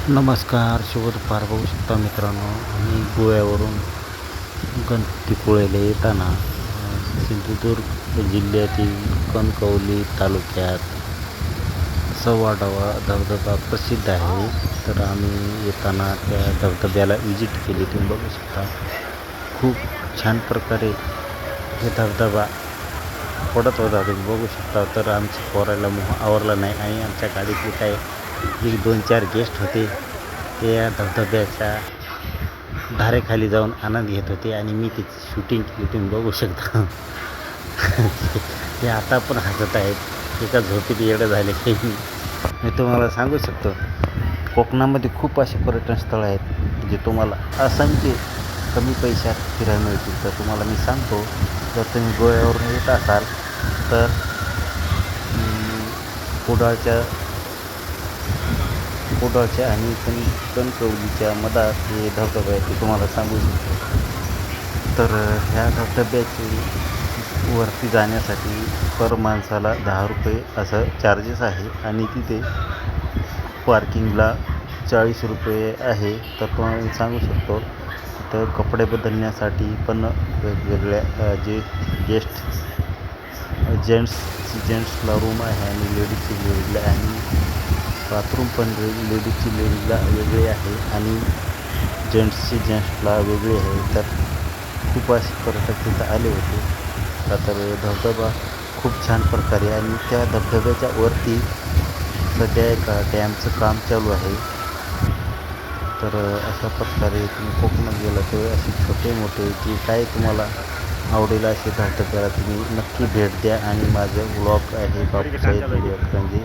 नमस्कार, शुभ दुपार. बघू शकता मित्रांनो, आम्ही गोव्यावरून गणपतीपुळेला येताना सिंधुदुर्ग जिल्ह्यातील कणकवली तालुक्यात सव्वाढावा धबधबा प्रसिद्ध आहे. तर आम्ही येताना त्या धबधब्याला विजिट केली. तुम्ही बघू शकता खूप छान प्रकारे हे धबधबा पडत होता. तुम्ही बघू शकता. तर आमच्या पोराला मोह आवरला नाही आणि आमच्या गाडीतले काय 1-2-4 गेस्ट होते. ते या धबधब्याच्या धारेखाली जाऊन आनंद घेत होते आणि मी त्याची शूटिंग केली. तुम्ही बघू शकता. ते आता पण हसत आहेत. एका झोपेत येडं झाले. मी तुम्हाला सांगू शकतो, कोकणामध्ये खूप असे पर्यटन स्थळं आहेत जे तुम्हाला असंख्य कमी पैशात फिरायला मिळतील. तर तुम्हाला मी सांगतो, जर तुम्ही गोव्यावरून येत असाल तर कुडाळच्या आणि कणकवलीच्या मधात हे धबधबा आहे ते तुम्हाला सांगू शकतो. तर ह्या धबधब्याचे वरती जाण्यासाठी पर माणसाला 10 रुपये असं चार्जेस आहे आणि तिथे पार्किंगला 40 रुपये आहे. तर तुम्हाला मी सांगू शकतो, तर कपडे बदलण्यासाठी पण वेगवेगळ्या जे जेंट्सला रूम आहे आणि लेडीजची आणि बाथरूम पण लेडीजला वेगळे आहे आणि जेंट्सला वेगळे आहे. तर खूप असे पर्यटक तिथं आले होते. तर धबधबा खूप छान प्रकारे आणि त्या धबधब्याच्या वरती सध्या एक डॅमचं काम चालू आहे. तर अशा प्रकारे तुम्ही कोकणात गेला तर असे छोटे मोठे जे काय तुम्हाला आवडेल असे धबधब्याला तुम्ही नक्की भेट द्या. आणि माझं व्लॉग आहे बापूसाहेब व्हिडिओ म्हणजे